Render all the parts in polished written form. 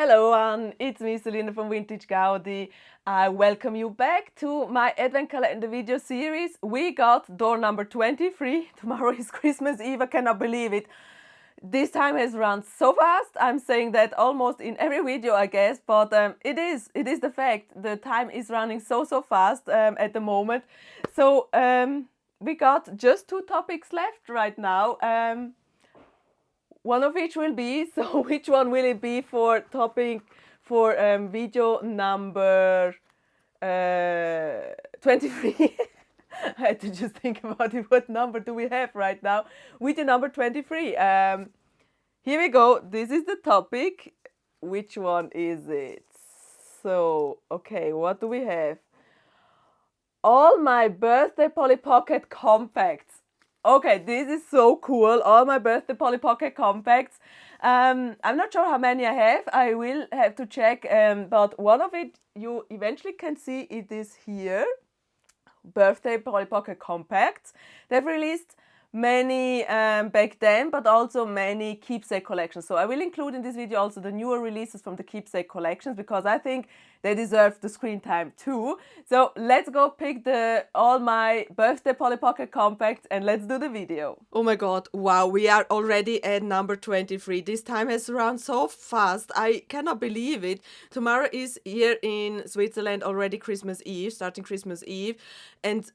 Hello, and it's me, Selina from Vintage Gaudi. I welcome you back to my Advent Calendar video series. We got door number 23. Tomorrow is Christmas Eve. I cannot believe it. This time has run so fast. I'm saying that almost in every video, I guess, but it is the fact. The time is running so fast at the moment. So we got just 2 topics left right now. One of which will be, so which one will it be for video number 23? I had to just think about it. What number do we have right now? Video number 23. Here we go. This is the topic. Which one is it? So, okay, what do we have? All my birthday Polly Pocket compacts. Okay, this is so cool. All my birthday Polly Pocket compacts. I'm not sure how many I have. I will have to check. But one of it you eventually can see. It is here. Birthday Polly Pocket compacts. They've released many back then, but also many keepsake collections. So I will include in this video also the newer releases from the keepsake collections because I think they deserve the screen time too. So let's go pick all my birthday Polly Pocket compacts and let's do the video. Oh my god, wow, we are already at number 23. This time has run so fast. I cannot believe it. Tomorrow is here in Switzerland already Christmas Eve, starting Christmas Eve, and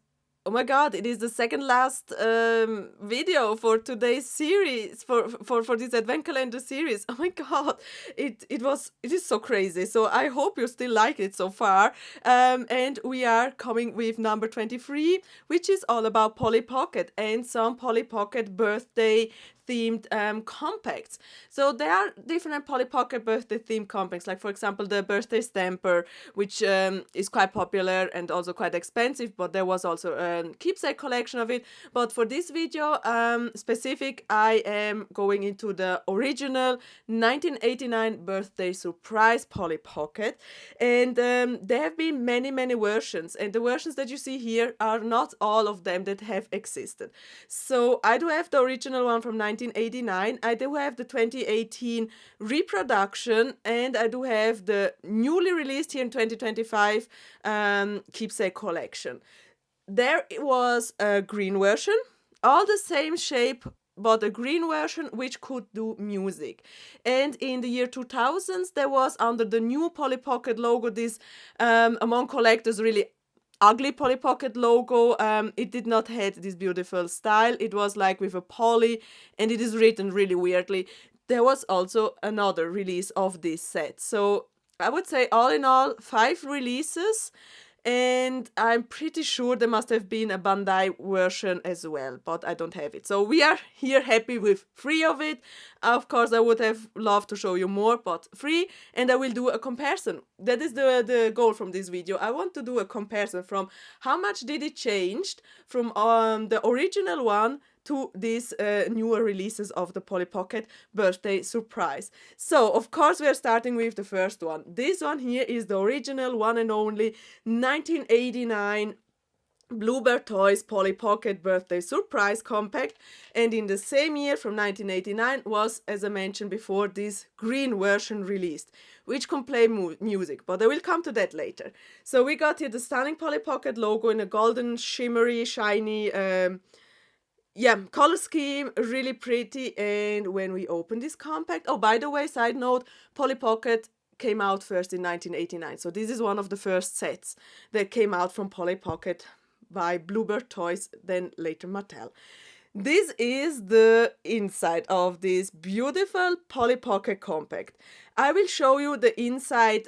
oh my god, it is the second last video for today's series, for this Advent Calendar series. Oh my god, it is so crazy. So I hope you still like it so far. And we are coming with number 23, which is all about Polly Pocket and some Polly Pocket birthday themed compacts. So there are different Polly Pocket birthday themed compacts, like for example the birthday stamper, which is quite popular and also quite expensive, but there was also a keepsake collection of it. But for this video specific, I am going into the original 1989 birthday surprise Polly Pocket, and there have been many versions, and the versions that you see here are not all of them that have existed. So I do have the original one from 1989, I do have the 2018 reproduction, and I do have the newly released here in 2025 keepsake collection. There was a green version, all the same shape, but a green version which could do music. And in the year 2000s, there was under the new Polly Pocket logo this, among collectors, really ugly Polly Pocket logo. It did not have this beautiful style. It was like with a poly, and it is written really weirdly. There was also another release of this set. So I would say all in all 5 releases, and I'm pretty sure there must have been a Bandai version as well, but I don't have it. So we are here happy with 3 of it. Of course, I would have loved to show you more, but 3, and I will do a comparison. That is the goal from this video. I want to do a comparison from how much did it change from the original one to these newer releases of the Polly Pocket birthday surprise. So, of course, we are starting with the first one. This one here is the original one and only 1989 Bluebird Toys Polly Pocket birthday surprise compact, and in the same year from 1989 was, as I mentioned before, this green version released, which can play music, but I will come to that later. So we got here the stunning Polly Pocket logo in a golden, shimmery, shiny color scheme, really pretty. And when we open this compact, oh, by the way, side note, Polly Pocket came out first in 1989. So this is one of the first sets that came out from Polly Pocket by Bluebird Toys, then later Mattel. This is the inside of this beautiful Polly Pocket compact. I will show you the inside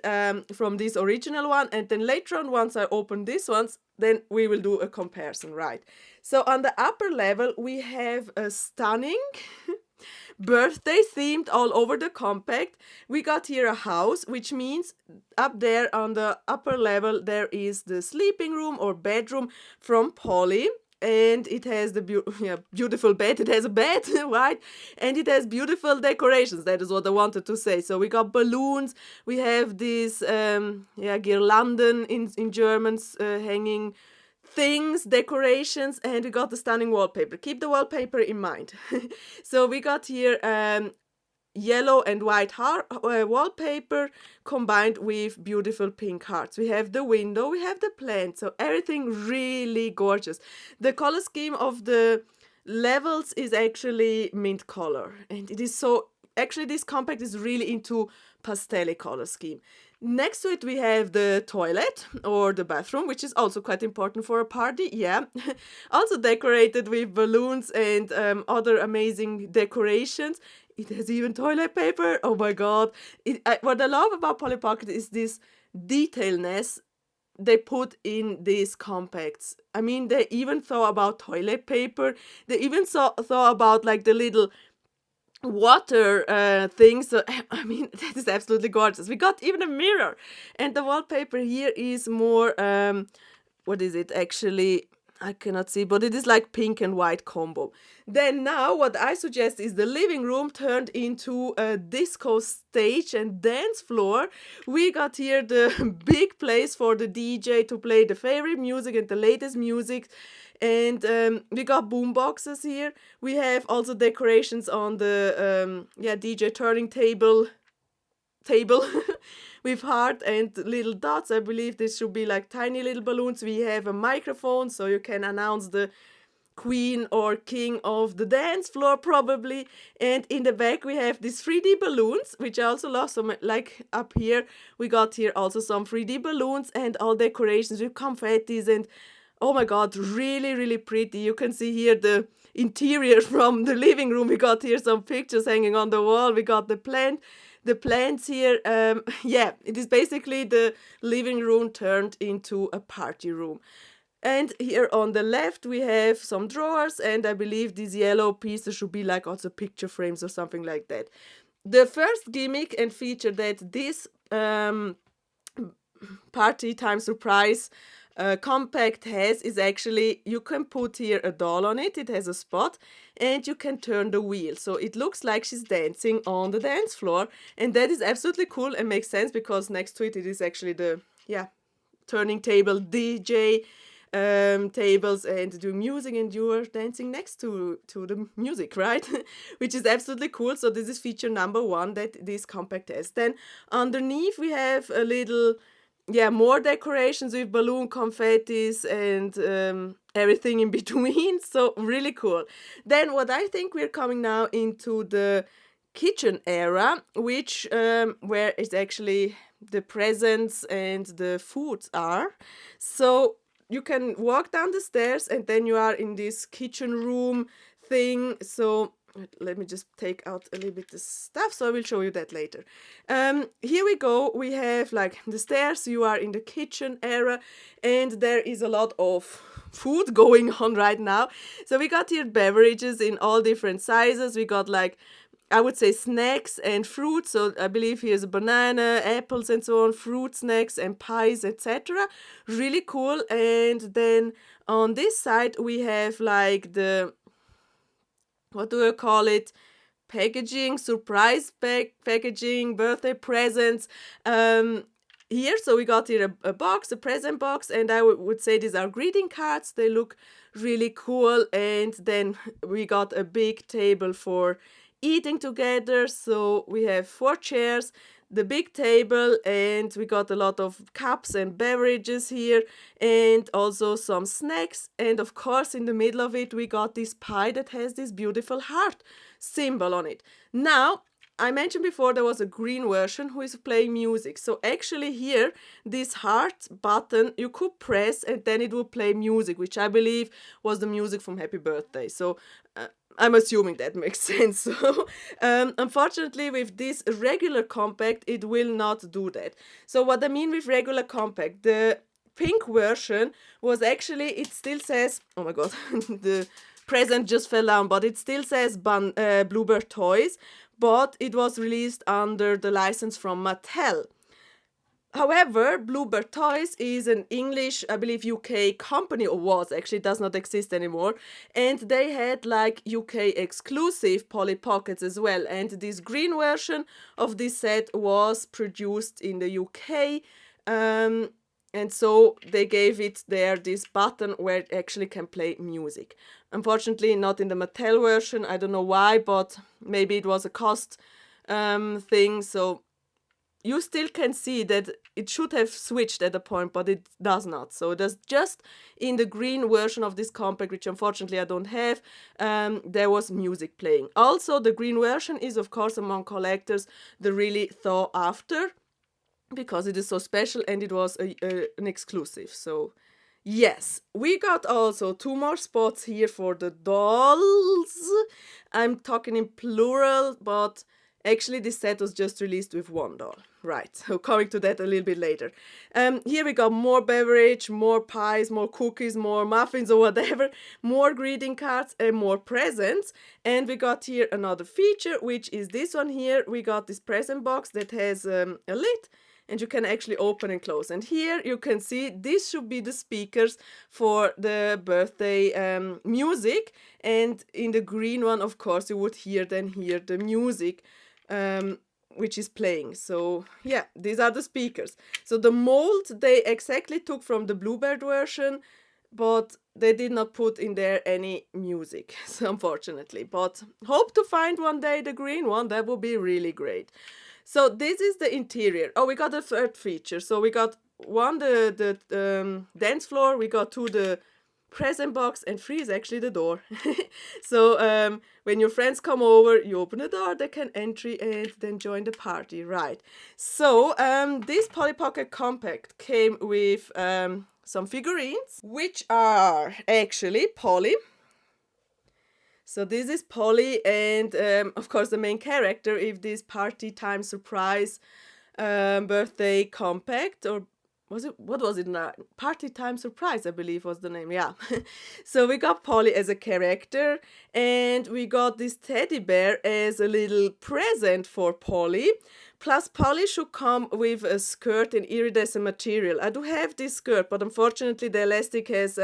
from this original one, and then later on, once I open these ones, then we will do a comparison, right? So on the upper level, we have a stunning birthday themed all over the compact. We got here a house, which means up there on the upper level, there is the sleeping room or bedroom from Polly. And it has the beautiful bed. It has a bed, right? And it has beautiful decorations. That is what I wanted to say. So we got balloons. We have this girlanden in German hanging things, decorations, and we got the stunning wallpaper. Keep the wallpaper in mind. So we got here yellow and white wallpaper combined with beautiful pink hearts. We have the window, we have the plant, so everything really gorgeous. The color scheme of the levels is actually mint color, and it is so, actually this compact is really into pastel color scheme. Next to it we have the toilet or the bathroom, which is also quite important for a party, yeah. Also decorated with balloons and other amazing decorations. It has even toilet paper. Oh my god. What I love about Polly Pocket is this detailness they put in these compacts. I mean, they even thought about toilet paper. They even thought about like the little water things. So, I mean, that is absolutely gorgeous. We got even a mirror. And the wallpaper here is more, what is it actually? I cannot see, but it is like pink and white combo. Then now what I suggest is the living room turned into a disco stage and dance floor. We got here the big place for the DJ to play the favorite music and the latest music. And we got boom boxes here. We have also decorations on the DJ turning table with heart and little dots. I believe this should be like tiny little balloons. We have a microphone so you can announce the queen or king of the dance floor probably. And in the back we have these 3D balloons, which I also love. So like up here we got here also some 3D balloons and all decorations with confettis, and oh my god, really really pretty. You can see here the interior from the living room. We got here some pictures hanging on the wall. We got the plants here. Yeah, it is basically the living room turned into a party room. And here on the left we have some drawers, and I believe these yellow pieces should be like also picture frames or something like that. The first gimmick and feature that this party time surprise compact has is actually you can put here a doll on it. It has a spot and you can turn the wheel, so it looks like she's dancing on the dance floor, and that is absolutely cool and makes sense because next to it is actually the turning table DJ tables and do music, and you are dancing next to the music, right? Which is absolutely cool. So this is feature number one that this compact has. Then underneath we have a little more decorations with balloon confettis and everything in between. So really cool. Then what I think we're coming now into the kitchen era, which where it's actually the presents and the foods are. So you can walk down the stairs and then you are in this kitchen room thing. So let me just take out a little bit the stuff, so I will show you that later. Here we go. We have like the stairs. You are in the kitchen area and there is a lot of food going on right now. So we got here beverages in all different sizes. We got like, I would say, snacks and fruits. So I believe here's a banana, apples and so on, fruit snacks and pies, etc. Really cool. And then on this side we have like the, what do I call it? Packaging, surprise packaging, birthday presents. Here, so we got here a box, a present box, and I would say these are greeting cards. They look really cool. And then we got a big table for eating together. So we have 4 chairs, the big table, and we got a lot of cups and beverages here, and also some snacks. And of course in the middle of it we got this pie that has this beautiful heart symbol on it. Now I mentioned before there was a green version who is playing music. So actually here, this heart button you could press and then it would play music, which I believe was the music from Happy Birthday. So I'm assuming that makes sense. So unfortunately with this regular compact it will not do that. So what I mean with regular compact, the pink version was actually, it still says, oh my god, the present just fell down, but it still says Bluebird Toys, but it was released under the license from Mattel. However, Bluebird Toys is an English, I believe UK company, or was, actually does not exist anymore, and they had like UK exclusive Polly Pockets as well, and this green version of this set was produced in the UK, and so they gave it there this button where it actually can play music. Unfortunately not in the Mattel version, I don't know why, but maybe it was a cost thing. So you still can see that it should have switched at a point, but it does not. So there's just in the green version of this compact, which unfortunately I don't have, there was music playing. Also, the green version is, of course, among collectors, the really sought after, because it is so special and it was an exclusive. So yes, we got also 2 more spots here for the dolls. I'm talking in plural, but actually this set was just released with 1 doll. Right, so coming to that a little bit later. Here we got more beverage, more pies, more cookies, more muffins or whatever, more greeting cards and more presents. And we got here another feature, which is this one here. We got this present box that has a lid, and you can actually open and close. And here you can see this should be the speakers for the birthday music. And in the green one, of course, you would hear the music which is playing. So yeah, these are the speakers. So the mold they exactly took from the Bluebird version, but they did not put in there any music, so unfortunately. But hope to find one day the green one. That would be really great. So this is the interior. Oh, we got a third feature. So we got 1, the dance floor. We got 2, the present box, and 3 is actually the door. So when your friends come over, you open the door, they can enter and then join the party, right? So this Polly Pocket Compact came with some figurines, which are actually Polly. So this is Polly, and of course the main character if this party time surprise birthday compact, or what was it now? Party time surprise, I believe was the name. Yeah. So we got Polly as a character, and we got this teddy bear as a little present for Polly. Plus, Polly should come with a skirt in iridescent material. I do have this skirt, but unfortunately the elastic has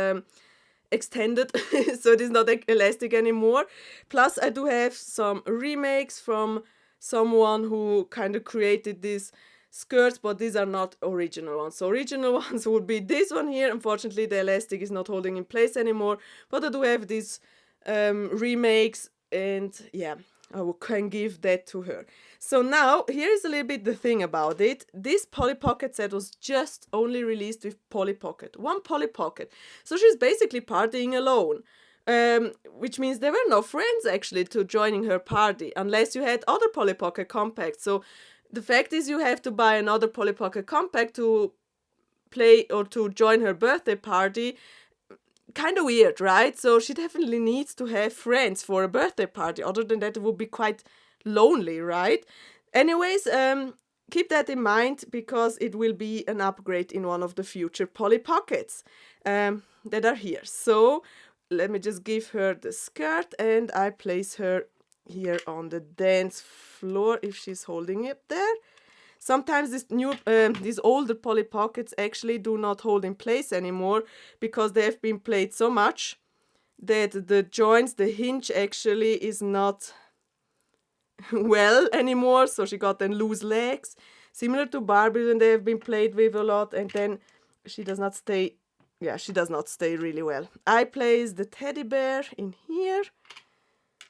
extended, so it is not elastic anymore. Plus, I do have some remakes from someone who kind of created these skirts, but these are not original ones. So original ones would be this one here. Unfortunately, the elastic is not holding in place anymore, but I do have these remakes, and yeah, I can give that to her. So now, here is a little bit the thing about it. This Polly Pocket set was just only released with Polly Pocket. 1 Polly Pocket. So she's basically partying alone. Which means there were no friends actually to joining her party, unless you had other Polly Pocket Compacts. So the fact is you have to buy another Polly Pocket Compact to play or to join her birthday party. Kind of weird, right? So she definitely needs to have friends for a birthday party. Other than that, it would be quite lonely, right? Anyways, keep that in mind because it will be an upgrade in one of the future Polly Pockets that are here. So let me just give her the skirt, and I place her here on the dance floor if she's holding it there. Sometimes these older Polly Pockets actually do not hold in place anymore because they have been played so much that the joints, the hinge actually is not well anymore. So she got then loose legs, similar to Barbie when they have been played with a lot, and then she does not stay. Yeah, she does not stay really well. I place the teddy bear in here.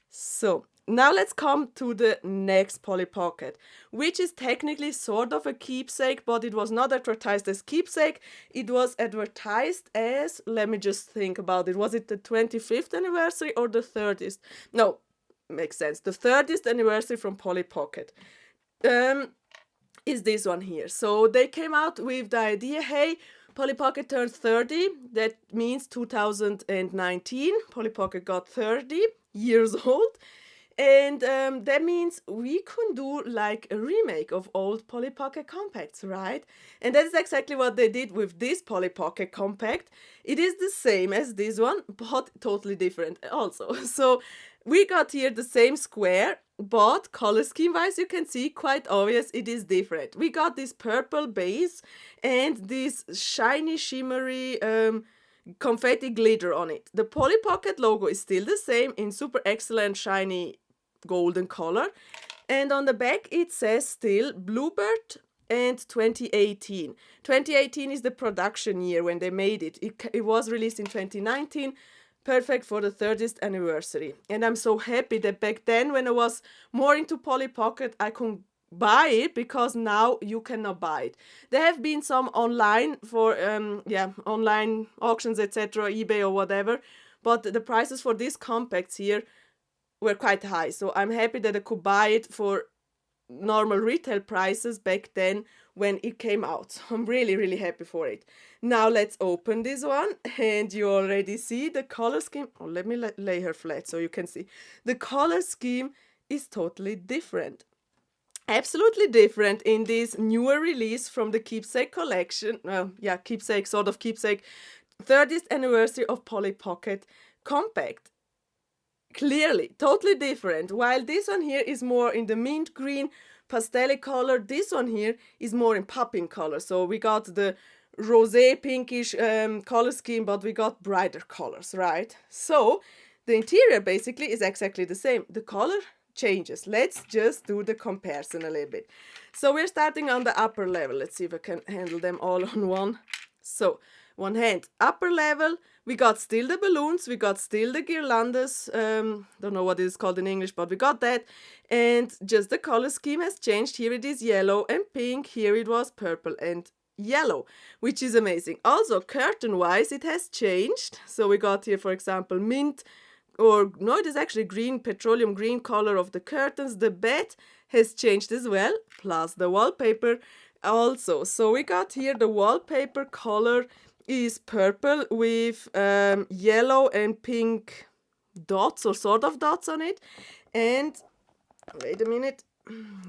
So now let's come to the next Polly Pocket, which is technically sort of a keepsake, but it was not advertised as keepsake. It was advertised as, let me just think about it. Was it the 25th anniversary or the 30th? No, makes sense. The 30th anniversary from Polly Pocket. Is this one here. So they came out with the idea, hey, Polly Pocket turned 30. That means 2019. Polly Pocket got 30 years old. And that means we can do like a remake of old Polly Pocket Compacts, right? And that is exactly what they did with this Polly Pocket Compact. It is the same as this one, but totally different also. So we got here the same square, but color scheme wise, you can see quite obvious it is different. We got this purple base and this shiny, shimmery confetti glitter on it. The Polly Pocket logo is still the same in super excellent, shiny, golden color. And on the back, it says still Bluebird and 2018. 2018 is the production year when they made it. It was released in 2019. perfect for the 30th anniversary. And I'm so happy that back then, when I was more into Polly Pocket, I could buy it, because now you cannot buy it. There have been some online for online auctions, etc., eBay or whatever, but the prices for these compacts here were quite high. So I'm happy that I could buy it for normal retail prices back then when it came out. So I'm really happy for it. Now let's open this one, and you already see the color scheme. Oh, let me lay her flat so you can see. The color scheme is totally different. Absolutely different in this newer release from the Keepsake collection. Keepsake, sort of Keepsake 30th anniversary of Polly Pocket Compact. Clearly, totally different. While this one here is more in the mint green pastel color, this one here is more in popping color. So we got the rosé pinkish color scheme, but we got brighter colors, right? So the interior basically is exactly the same. The color changes. Let's just do the comparison a little bit. So we're starting on the upper level. Let's see if I can handle them all on one. So one hand, upper level, we got still the balloons, we got still the guirlandes, don't know what it is called in English, but we got that, and just the color scheme has changed. Here it is yellow and pink, here it was purple and yellow, which is amazing. Also, curtain-wise, it has changed. So we got here, for example, mint, or no, it is actually green, petroleum green color of the curtains. The bed has changed as well, plus the wallpaper also. So we got here the wallpaper color is purple with yellow and pink dots, or sort of dots on it. And wait a minute,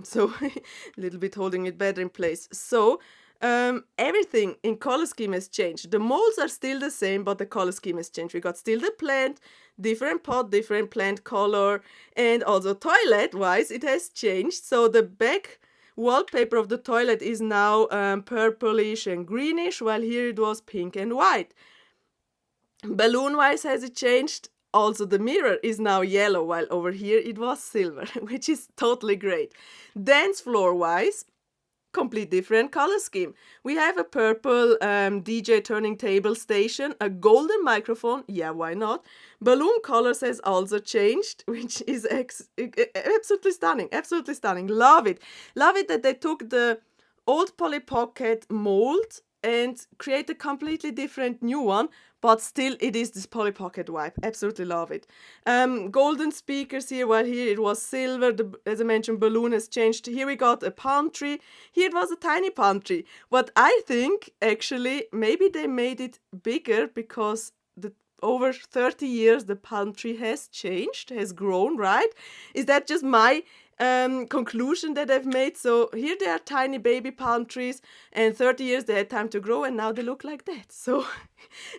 so a little bit holding it better in place. So everything in color scheme has changed. The molds are still the same, but the color scheme has changed. We got still the plant, different pot, different plant color, and also toilet wise it has changed. So the back wallpaper of the toilet is now purplish and greenish, while here it was pink and white. Balloon wise has it changed. Also the mirror is now yellow, while over here it was silver, which is totally great. Dance floor wise, complete different color scheme. We have a purple DJ turning table station, a golden microphone, yeah, why not? Balloon colors has also changed, which is absolutely stunning, absolutely stunning. Love it that they took the old Polly Pocket mold and create a completely different new one, but still it is this Polly Pocket vibe. Absolutely love it. Golden speakers here, while here it was silver. As I mentioned, balloon has changed. Here we got a palm tree. Here it was a tiny palm tree. But I think actually maybe they made it bigger because over 30 years the palm tree has changed, has grown, right? Is that just my conclusion that I've made? So here they are tiny baby palm trees, and 30 years they had time to grow, and now they look like that. So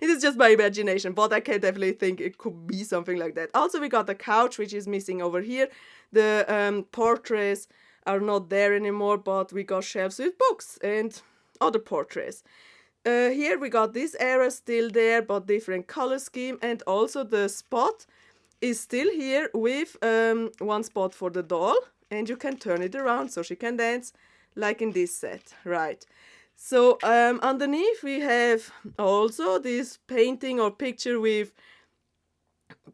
it is just my imagination, but I can definitely think it could be something like that. Also, we got the couch, which is missing over here. The portraits are not there anymore, but we got shelves with books and other portraits. Here we got this area still there, but different color scheme, and also the spot is still here with one spot for the doll, and you can turn it around so she can dance like in this set, right? So underneath we have also this painting or picture with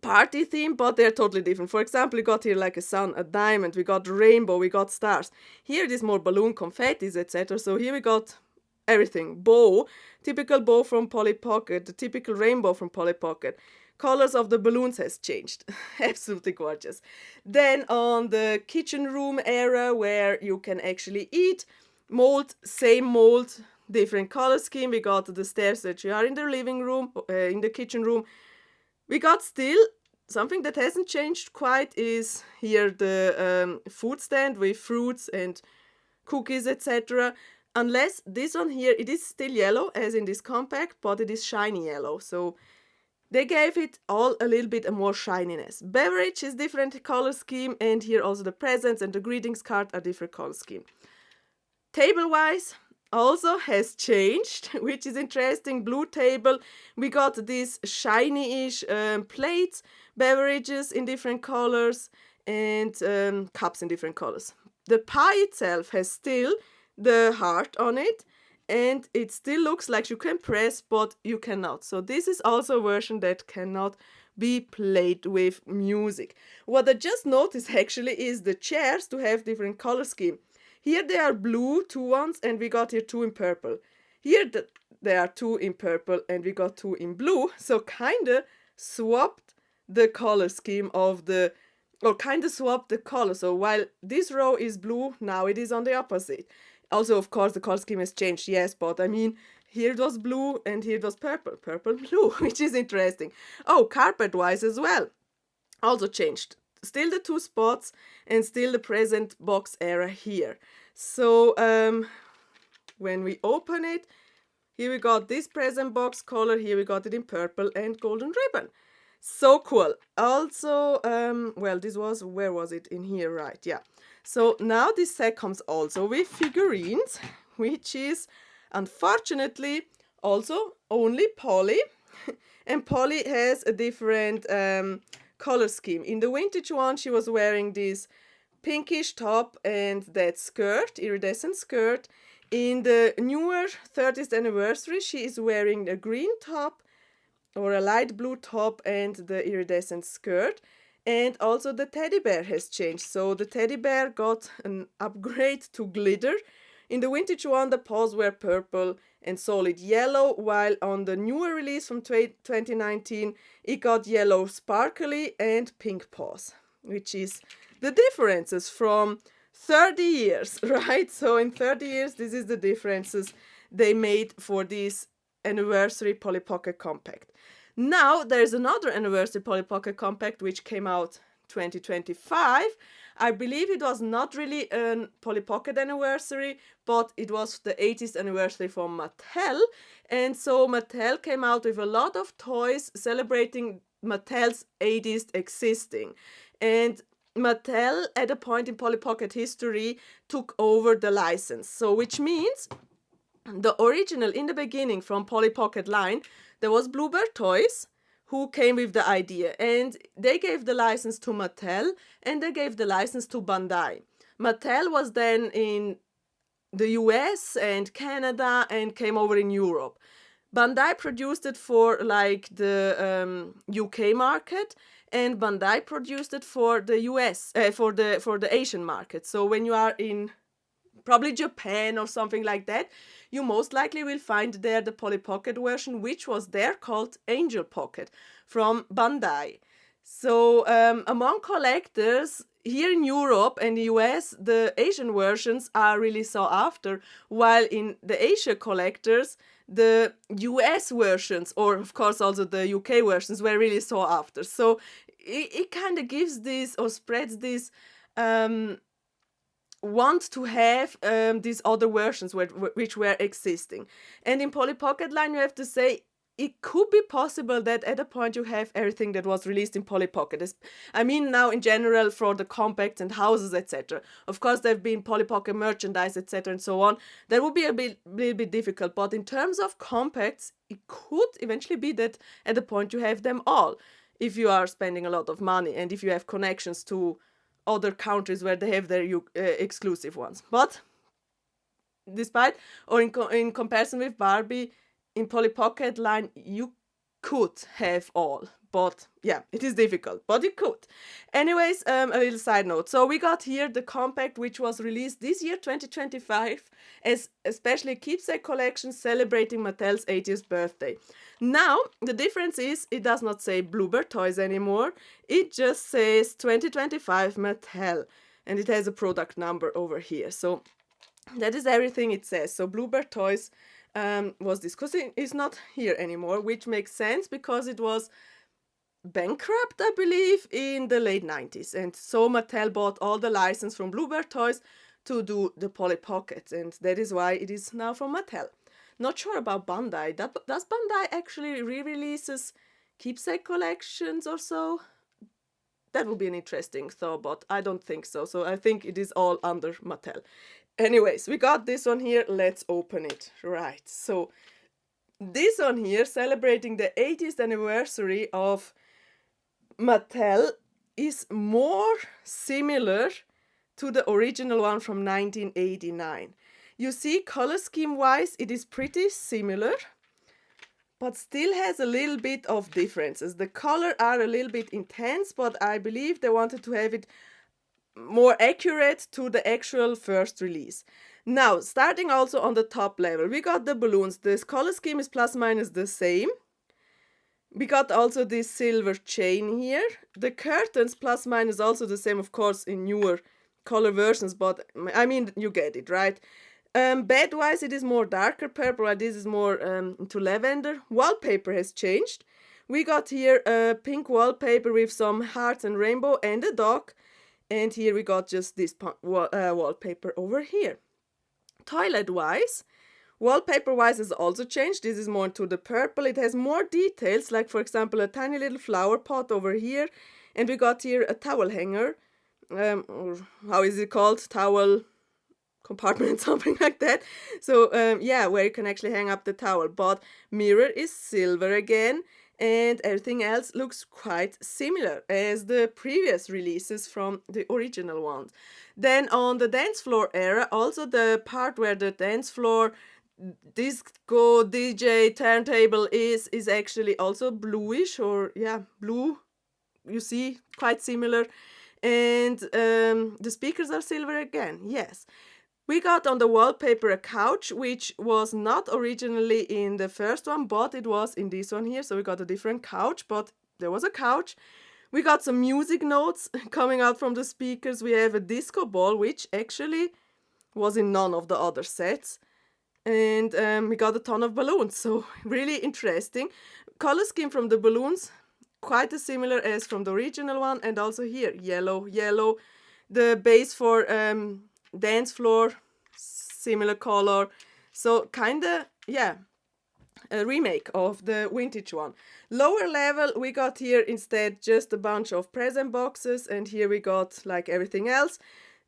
party theme, but they're totally different. For example, we got here like a sun, a diamond, we got rainbow, we got stars. Here it is more balloon, confettis, etc. So here we got everything. Bow, typical bow from Polly Pocket, the typical rainbow from Polly Pocket. Colors of the balloons has changed. Absolutely gorgeous. Then on the kitchen room area where you can actually eat, mold, same mold, different color scheme. We got the stairs that you are in the living room, in the kitchen room. We got still something that hasn't changed quite is here the food stand with fruits and cookies, etc. Unless this one here, it is still yellow as in this compact, but it is shiny yellow. So they gave it all a little bit more shininess. Beverage is different color scheme, and here also the presents and the greetings card are different color scheme. Table-wise also has changed, which is interesting. Blue table, we got these shiny-ish plates, beverages in different colors, and cups in different colors. The pie itself has still the heart on it, and it still looks like you can press, but you cannot. So this is also a version that cannot be played with music. What I just noticed actually is the chairs to have different color scheme. Here they are blue, two ones, and we got here two in purple. Here there are two in purple and we got two in blue. So kinda swapped the color scheme of the, or kinda swapped the color. So while this row is blue, now it is on the opposite. Also, of course, the color scheme has changed, yes, but I mean, here it was blue and here it was purple, purple, blue, which is interesting. Oh, carpet-wise as well, also changed. Still the two spots and still the present box era here. So when we open it, here we got this present box color, here we got it in purple and golden ribbon. So cool. Also, well, this was, where was it? In here, right? Yeah. So now this set comes also with figurines, which is unfortunately also only Polly. And Polly has a different color scheme. In the vintage one, she was wearing this pinkish top and that skirt, iridescent skirt. In the newer 30th anniversary, she is wearing a green top or a light blue top and the iridescent skirt. And also the teddy bear has changed. So the teddy bear got an upgrade to glitter. In the vintage one, the paws were purple and solid yellow, while on the newer release from 2019, it got yellow sparkly and pink paws, which is the differences from 30 years, right? So in 30 years, this is the differences they made for this anniversary Polly Pocket Compact. Now there's another anniversary Polly Pocket Compact which came out 2025. I believe it was not really a Polly Pocket anniversary, but it was the 80th anniversary from Mattel. And so Mattel came out with a lot of toys celebrating Mattel's 80th existing. And Mattel, at a point in Polly Pocket history, took over the license. So which means the original, in the beginning, from Polly Pocket line, there was Bluebird Toys, who came with the idea, and they gave the license to Mattel and they gave the license to Bandai. Mattel was then in the US and Canada and came over in Europe. Bandai produced it for like the UK market, and Bandai produced it for the US for the Asian market. So when you are in probably Japan or something like that, you most likely will find there the Polly Pocket version, which was there called Angel Pocket from Bandai. So among collectors here in Europe and the US, the Asian versions are really sought after, while in the Asia collectors, the US versions, or of course also the UK versions, were really sought after. So it kind of gives this or spreads this want to have these other versions which were existing. And in Polly Pocket line, you have to say, it could be possible that at a point you have everything that was released in Polly Pocket. I mean now in general for the compacts and houses, etc. Of course there have been Polly Pocket merchandise, etc. and so on. That would be a little bit difficult. But in terms of compacts, it could eventually be that at a point you have them all. If you are spending a lot of money and if you have connections to other countries where they have their exclusive ones. But despite, or in comparison with Barbie, in Polly Pocket line, you could have all. But yeah, it is difficult, but you could. Anyways, a little side note. So we got here the compact, which was released this year, 2025, as especially a keepsake collection celebrating Mattel's 80th birthday. Now, the difference is it does not say Bluebird Toys anymore. It just says 2025 Mattel. And it has a product number over here. So that is everything it says. So Bluebird Toys was this, because it's not here anymore, which makes sense because it was bankrupt, I believe, in the late 90s. And so Mattel bought all the license from Bluebird Toys to do the Polly Pockets. And that is why it is now from Mattel. Not sure about Bandai. Does Bandai actually re-releases keepsake collections or so? That would be an interesting thought, but I don't think so. So I think it is all under Mattel. Anyways, we got this one here. Let's open it. Right. So this one here, celebrating the 80th anniversary of Mattel, is more similar to the original one from 1989. You see, color scheme wise, it is pretty similar. but still has a little bit of differences. The color are a little bit intense, but I believe they wanted to have it more accurate to the actual first release. Now, starting also on the top level, we got the balloons. This color scheme is plus minus the same. We got also this silver chain here. The curtains plus minus also the same, of course, in newer color versions, but I mean, you get it, right? Bed-wise, it is more darker purple, while this is more into lavender. Wallpaper has changed. We got here a pink wallpaper with some hearts and rainbow and a dog. And here we got just this wallpaper over here. Toilet-wise, wallpaper-wise has also changed. This is more into the purple. It has more details, like for example a tiny little flower pot over here. And we got here a towel hanger. Or how is it called? Towel compartment, something like that. So yeah, where you can actually hang up the towel. But mirror is silver again. And everything else looks quite similar as the previous releases from the original ones. Then on the dance floor area, also the part where the dance floor disco DJ turntable is actually also bluish, or yeah, blue. You see, quite similar. And the speakers are silver again, yes. We got on the wallpaper a couch, which was not originally in the first one, but it was in this one here. So we got a different couch, but there was a couch. We got some music notes coming out from the speakers. We have a disco ball, which actually was in none of the other sets. And we got a ton of balloons, so really interesting. Color scheme from the balloons, quite as similar as from the original one. And also here, yellow. The base for dance floor, similar color. So kinda, yeah, a remake of the vintage one. Lower level, we got here instead just a bunch of present boxes, and here we got like everything else.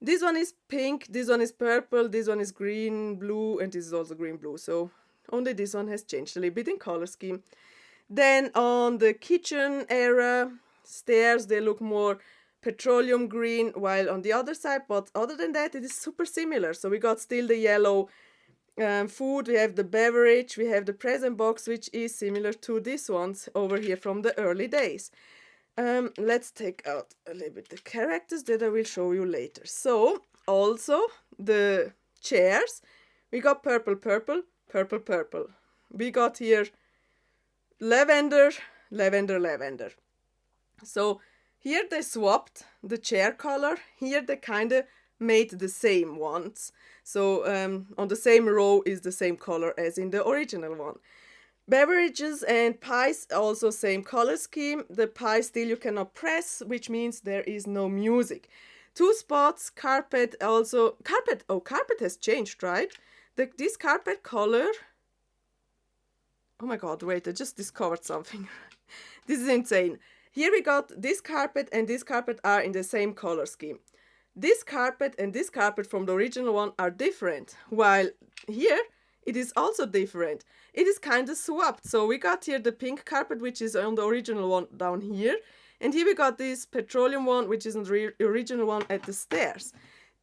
This one is pink, this one is purple, this one is green, blue, and this is also green, blue. So only this one has changed a little bit in color scheme. Then on the kitchen area, stairs, they look more petroleum green, while on the other side, but other than that, it is super similar. So we got still the yellow food, we have the beverage, we have the present box, which is similar to this ones over here from the early days. Let's take out a little bit the characters that I will show you later. So also the chairs, we got purple. We got here lavender. So here they swapped the chair color. Here they kind of made the same ones. So on the same row is the same color as in the original one. Beverages and pies, also same color scheme. The pie still you cannot press, which means there is no music. 2 spots, carpet also. Carpet has changed, right? This carpet color. Oh my god, wait, I just discovered something. This is insane. Here we got this carpet and this carpet are in the same color scheme. This carpet and this carpet from the original one are different, while here it is also different. It is kind of swapped. So we got here the pink carpet, which is on the original one down here. And here we got this petroleum one, which is on the original one at the stairs.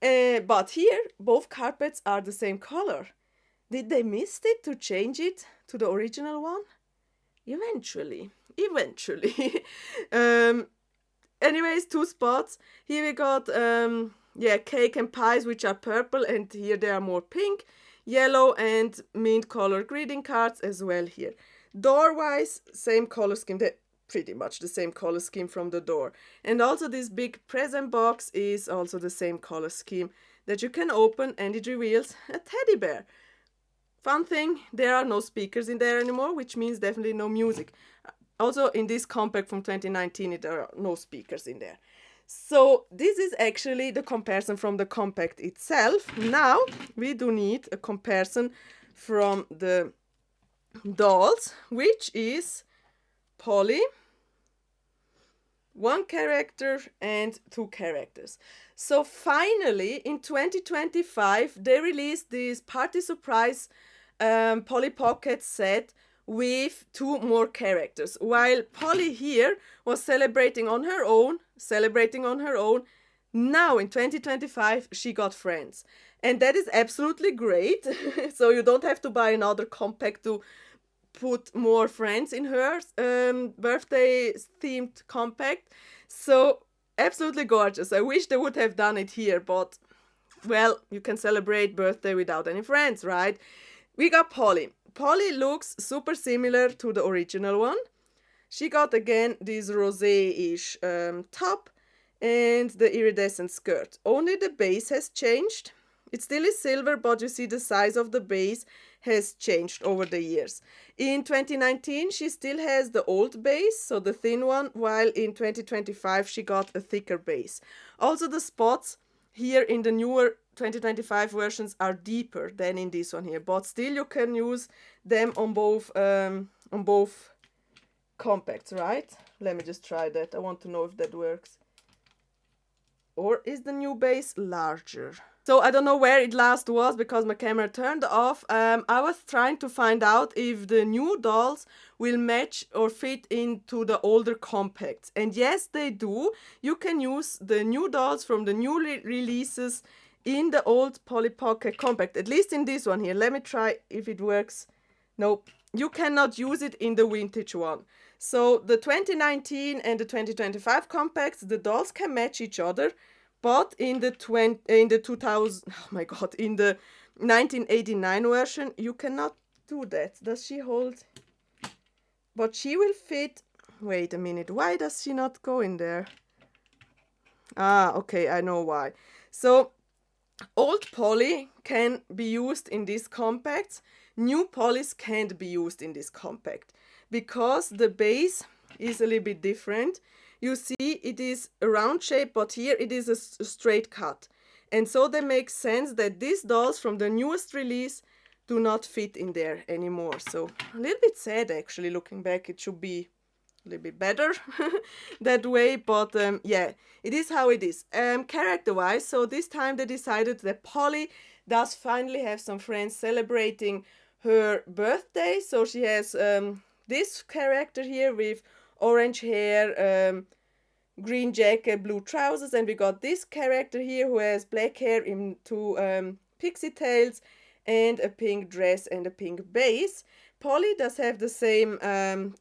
But here, both carpets are the same color. Did they miss it to change it to the original one? Eventually. Anyways, 2 spots. Here we got cake and pies, which are purple, and here they are more pink, yellow, and mint color greeting cards as well here. Door wise, same color scheme. Pretty much the same color scheme from the door. And also this big present box is also the same color scheme that you can open, and it reveals a teddy bear. Fun thing, there are no speakers in there anymore, which means definitely no music. Also in this compact from 2019, there are no speakers in there. So this is actually the comparison from the compact itself. Now we do need a comparison from the dolls, which is Polly, 1 character and 2 characters. So finally in 2025 they released this party surprise Polly Pocket set with 2 more characters, while Polly here was celebrating on her own. Now in 2025 she got friends, and that is absolutely great. So you don't have to buy another compact to put more friends in her birthday themed compact. So absolutely gorgeous. I wish they would have done it here, but well, you can celebrate birthday without any friends, right? We got Polly. Polly looks super similar to the original one. She got again this rosé-ish top and the iridescent skirt. Only the base has changed. It still is silver, but you see the size of the base has changed over the years. In 2019, she still has the old base, so the thin one, while in 2025 she got a thicker base. Also the spots here in the newer 2025 versions are deeper than in this one here, but still you can use them on both compacts, right? Let me just try that. I want to know if that works. Or is the new base larger? So I don't know where it last was because my camera turned off. I was trying to find out if the new dolls will match or fit into the older compacts. And yes, they do. You can use the new dolls from the new releases in the old Polly Pocket compact. At least in this one here. Let me try if it works. Nope. You cannot use it in the vintage one. So the 2019 and the 2025 compacts, the dolls can match each other. But in the 2000, oh my god, in the 1989 version, you cannot do that. Does she hold? But she will fit. Wait a minute. Why does she not go in there? Ah, okay, I know why. So old Polly can be used in these compacts. New Pollys can't be used in this compact because the base is a little bit different. You see, it is a round shape, but here it is a straight cut. And so that makes sense that these dolls from the newest release do not fit in there anymore. So a little bit sad actually, looking back. It should be a little bit better that way, but yeah, it is how it is. Character-wise, so this time they decided that Polly does finally have some friends celebrating her birthday. So she has this character here with orange hair, green jacket, blue trousers, and we got this character here who has black hair into pixie tails and a pink dress and a pink base. Polly does have the same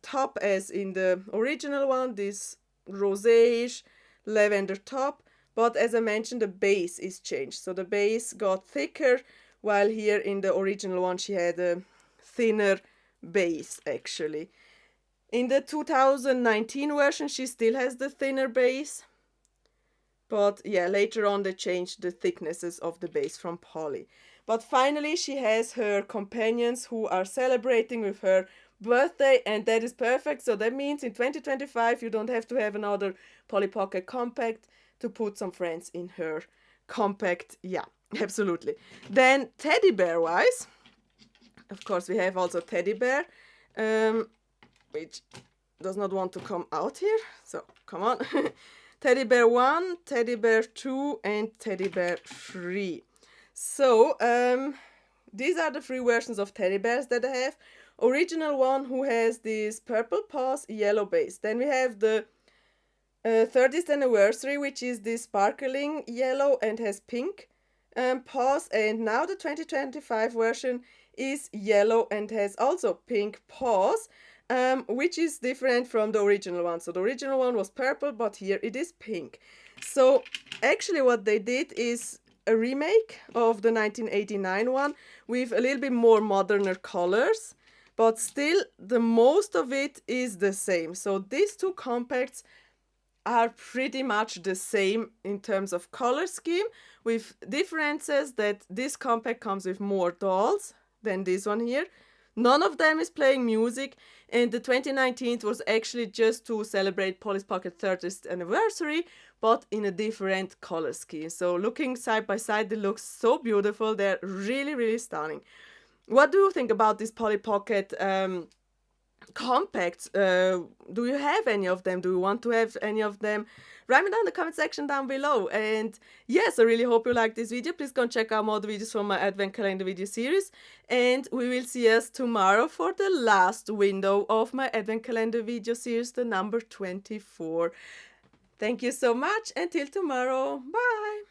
top as in the original one, this rosé-ish lavender top, but as I mentioned, the base is changed. So the base got thicker, while here in the original one she had a thinner base actually. In the 2019 version, she still has the thinner base. But yeah, later on they changed the thicknesses of the base from Polly. But finally she has her companions who are celebrating with her birthday, and that is perfect. So that means in 2025 you don't have to have another Polly Pocket compact to put some friends in her compact. Yeah, absolutely. Then teddy bear wise, of course we have also teddy bear. Which does not want to come out here. So, come on. Teddy bear 1, teddy bear 2, and teddy bear 3. So, these are the 3 versions of teddy bears that I have. Original one who has this purple paws, yellow base. Then we have the 30th anniversary, which is this sparkling yellow and has pink paws. And now the 2025 version is yellow and has also pink paws. Which is different from the original one. So the original one was purple, but here it is pink. So actually what they did is a remake of the 1989 one with a little bit more moderner colors, but still the most of it is the same. So these 2 compacts are pretty much the same in terms of color scheme, with differences that this compact comes with more dolls than this one here. None of them is playing music, and the 2019 was actually just to celebrate Polly's Pocket 30th anniversary, but in a different color scheme. So looking side by side, they look so beautiful. They're really, really stunning. What do you think about this Polly Pocket compacts? Do you have any of them? Do you want to have any of them? Write me down in the comment section down below. And yes, I really hope you liked this video. Please go and check out more of the videos from my advent calendar video series, and we will see us tomorrow for the last window of my advent calendar video series, the number 24. Thank you so much. Until tomorrow. Bye.